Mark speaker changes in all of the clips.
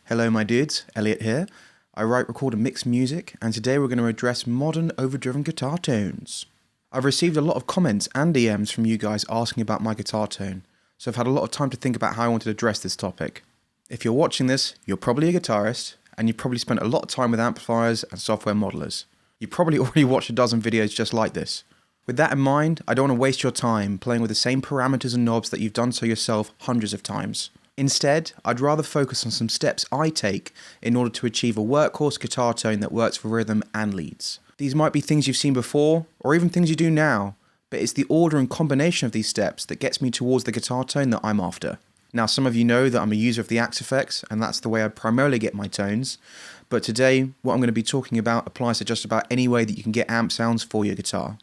Speaker 1: Hello my dudes, Elliott here. I write, record and mix music, and today we're going to address modern overdriven guitar tones. I've received a lot of comments and DMs from you guys asking about my guitar tone, so I've had a lot of time to think about how I want to address this topic. If you're watching this, you're probably a guitarist, and you've probably spent a lot of time with amplifiers and software modelers. You probably already watched a dozen videos just like this. With that in mind, I don't want to waste your time playing with the same parameters and knobs that you've done so yourself hundreds of times. Instead, I'd rather focus on some steps I take in order to achieve a workhorse guitar tone that works for rhythm and leads. These might be things you've seen before, or even things you do now, but it's the order and combination of these steps that gets me towards the guitar tone that I'm after. Now, some of you know that I'm a user of the Axe effects, and that's the way I primarily get my tones, but today, what I'm going to be talking about applies to just about any way that you can get amp sounds for your guitar.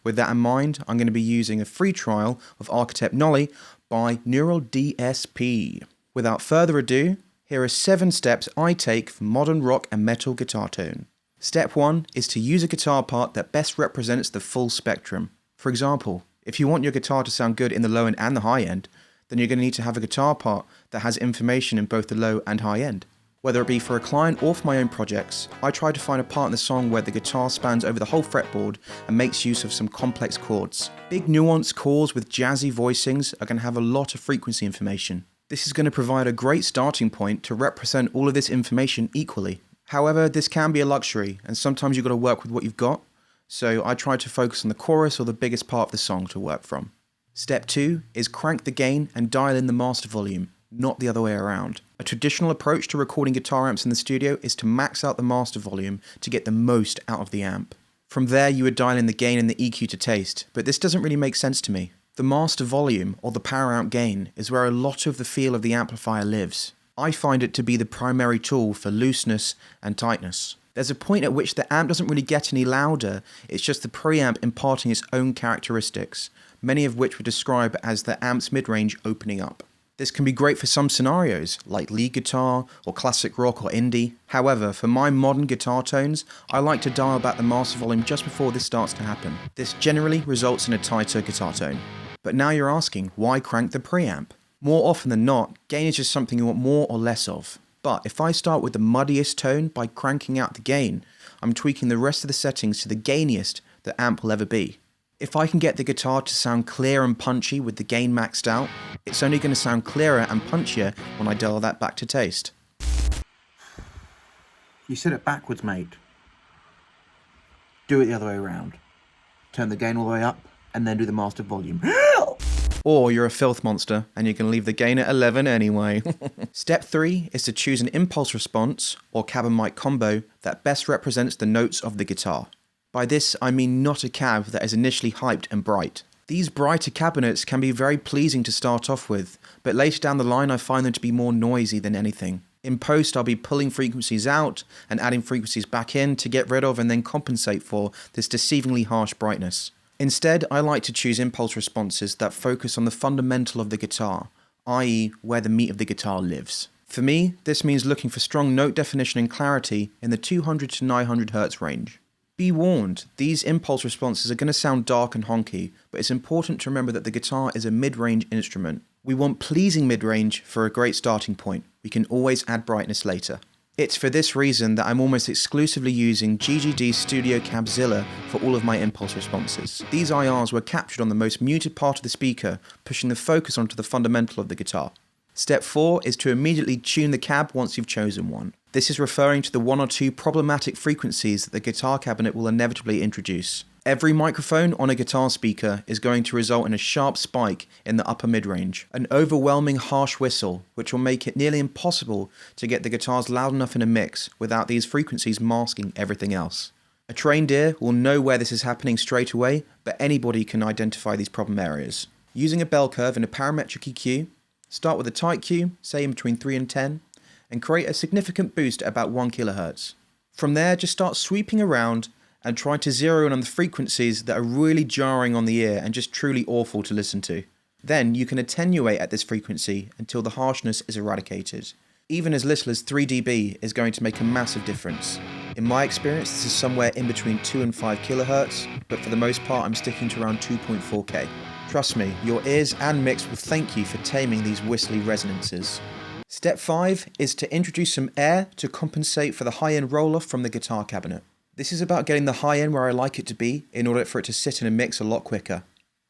Speaker 1: With that in mind, I'm going to be using a free trial of Architect Nolly by Neural DSP. Without further ado, here are 7 steps I take for modern rock and metal guitar tone. Step 1 is to use a guitar part that best represents the full spectrum. For example, if you want your guitar to sound good in the low end and the high end, then you're going to need to have a guitar part that has information in both the low and high end. Whether it be for a client or for my own projects, I try to find a part in the song where the guitar spans over the whole fretboard and makes use of some complex chords. Big nuanced chords with jazzy voicings are going to have a lot of frequency information. This is going to provide a great starting point to represent all of this information equally. However, this can be a luxury, and sometimes you've got to work with what you've got, so I try to focus on the chorus or the biggest part of the song to work from. Step 2 is crank the gain and dial in the master volume, not the other way around. A traditional approach to recording guitar amps in the studio is to max out the master volume to get the most out of the amp. From there you would dial in the gain and the EQ to taste, but this doesn't really make sense to me. The master volume, or the power out gain, is where a lot of the feel of the amplifier lives. I find it to be the primary tool for looseness and tightness. There's a point at which the amp doesn't really get any louder, it's just the preamp imparting its own characteristics, many of which we describe as the amp's mid-range opening up. This can be great for some scenarios, like lead guitar, or classic rock, or indie. However, for my modern guitar tones, I like to dial back the master volume just before this starts to happen. This generally results in a tighter guitar tone. But now you're asking, why crank the preamp? More often than not, gain is just something you want more or less of. But if I start with the muddiest tone by cranking out the gain, I'm tweaking the rest of the settings to the gainiest the amp will ever be. If I can get the guitar to sound clear and punchy with the gain maxed out, it's only going to sound clearer and punchier when I dial that back to taste.
Speaker 2: You said it backwards, mate. Do it the other way around. Turn the gain all the way up, and then do the master volume.
Speaker 1: Or you're a filth monster, and you can leave the gain at 11 anyway. Step 3 is to choose an impulse response, or cab and mic combo, that best represents the notes of the guitar. By this, I mean not a cab that is initially hyped and bright. These brighter cabinets can be very pleasing to start off with, but later down the line I find them to be more noisy than anything. In post, I'll be pulling frequencies out and adding frequencies back in to get rid of and then compensate for this deceivingly harsh brightness. Instead, I like to choose impulse responses that focus on the fundamental of the guitar, i.e. where the meat of the guitar lives. For me, this means looking for strong note definition and clarity in the 200 to 900 Hz range. Be warned, these impulse responses are going to sound dark and honky, but it's important to remember that the guitar is a mid-range instrument. We want pleasing mid-range for a great starting point. We can always add brightness later. It's for this reason that I'm almost exclusively using GGD Studio Cabzilla for all of my impulse responses. These IRs were captured on the most muted part of the speaker, pushing the focus onto the fundamental of the guitar. Step 4 is to immediately tune the cab once you've chosen one. This is referring to the 1 or 2 problematic frequencies that the guitar cabinet will inevitably introduce. Every microphone on a guitar speaker is going to result in a sharp spike in the upper mid-range, an overwhelming harsh whistle, which will make it nearly impossible to get the guitars loud enough in a mix without these frequencies masking everything else. A trained ear will know where this is happening straight away, but anybody can identify these problem areas. Using a bell curve and a parametric EQ, start with a tight Q, say in between 3 and 10, and create a significant boost at about 1 kHz. From there, just start sweeping around and try to zero in on the frequencies that are really jarring on the ear and just truly awful to listen to. Then you can attenuate at this frequency until the harshness is eradicated. Even as little as 3 dB is going to make a massive difference. In my experience, this is somewhere in between 2 and 5 kHz, but for the most part I'm sticking to around 2.4K. Trust me, your ears and mix will thank you for taming these whistly resonances. Step 5 is to introduce some air to compensate for the high-end roll-off from the guitar cabinet. This is about getting the high end where I like it to be in order for it to sit in a mix a lot quicker.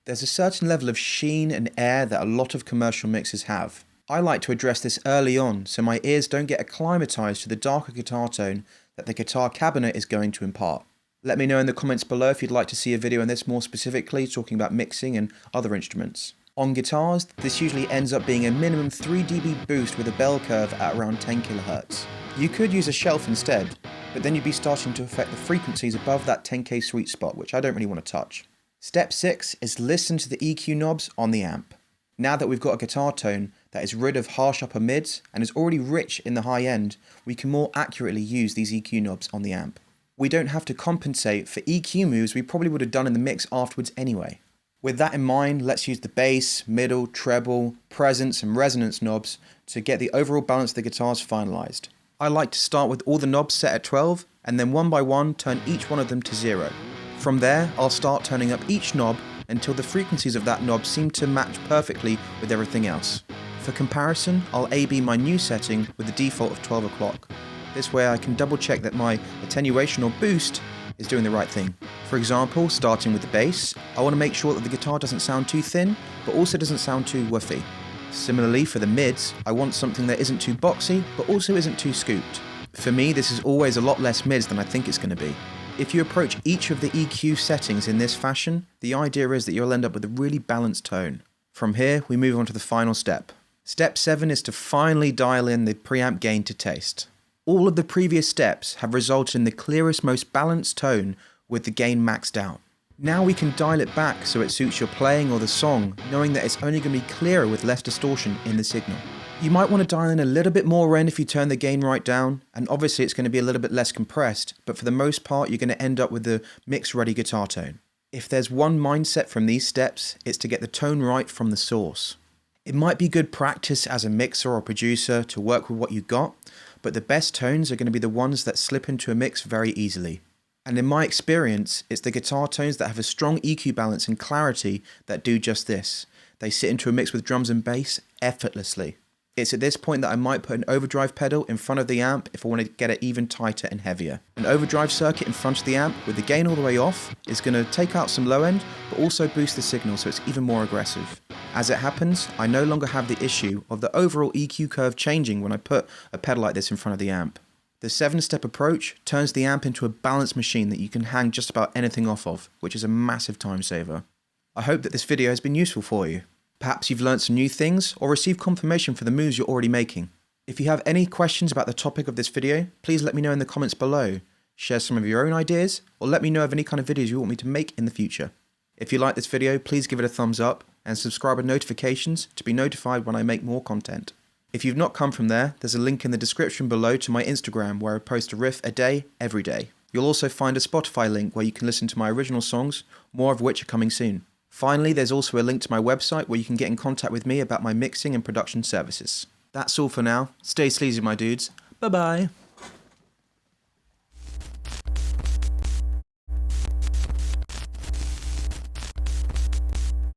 Speaker 1: There's a certain level of sheen and air that a lot of commercial mixes have. I like to address this early on so my ears don't get acclimatized to the darker guitar tone that the guitar cabinet is going to impart. Let me know in the comments below if you'd like to see a video on this more specifically, talking about mixing and other instruments. On guitars, this usually ends up being a minimum 3 dB boost with a bell curve at around 10 kHz. You could use a shelf instead, but then you'd be starting to affect the frequencies above that 10k sweet spot, which I don't really want to touch. Step 6 is listen to the EQ knobs on the amp. Now that we've got a guitar tone that is rid of harsh upper mids and is already rich in the high end, we can more accurately use these EQ knobs on the amp. We don't have to compensate for EQ moves we probably would have done in the mix afterwards anyway. With that in mind, let's use the bass, middle, treble, presence and resonance knobs to get the overall balance of the guitars finalized. I like to start with all the knobs set at 12 and then one by one turn each one of them to 0. From there, I'll start turning up each knob until the frequencies of that knob seem to match perfectly with everything else. For comparison, I'll A/B my new setting with the default of 12 o'clock. This way I can double check that my attenuation or boost is doing the right thing. For example, starting with the bass, I want to make sure that the guitar doesn't sound too thin, but also doesn't sound too woofy. Similarly, for the mids, I want something that isn't too boxy, but also isn't too scooped. For me, this is always a lot less mids than I think it's going to be. If you approach each of the EQ settings in this fashion, the idea is that you'll end up with a really balanced tone. From here, we move on to the final step. Step 7 is to finally dial in the preamp gain to taste. All of the previous steps have resulted in the clearest, most balanced tone with the gain maxed out. Now we can dial it back so it suits your playing or the song, knowing that it's only going to be clearer with less distortion in the signal. You might want to dial in a little bit more end if you turn the gain right down, and obviously it's going to be a little bit less compressed, but for the most part you're going to end up with the mix-ready guitar tone. If there's one mindset from these steps, it's to get the tone right from the source. It might be good practice as a mixer or producer to work with what you got, but the best tones are going to be the ones that slip into a mix very easily. And in my experience, it's the guitar tones that have a strong EQ balance and clarity that do just this. They sit into a mix with drums and bass effortlessly. It's at this point that I might put an overdrive pedal in front of the amp if I want to get it even tighter and heavier. An overdrive circuit in front of the amp with the gain all the way off is going to take out some low end, but also boost the signal so it's even more aggressive. As it happens, I no longer have the issue of the overall EQ curve changing when I put a pedal like this in front of the amp. The 7-step approach turns the amp into a balanced machine that you can hang just about anything off of, which is a massive time saver. I hope that this video has been useful for you. Perhaps you've learned some new things or received confirmation for the moves you're already making. If you have any questions about the topic of this video, please let me know in the comments below. Share some of your own ideas, or let me know of any kind of videos you want me to make in the future. If you like this video, please give it a thumbs up and subscribe with notifications to be notified when I make more content. If you've not come from there, there's a link in the description below to my Instagram where I post a riff a day, every day. You'll also find a Spotify link where you can listen to my original songs, more of which are coming soon. Finally, there's also a link to my website where you can get in contact with me about my mixing and production services. That's all for now. Stay sleazy, my dudes. Bye bye.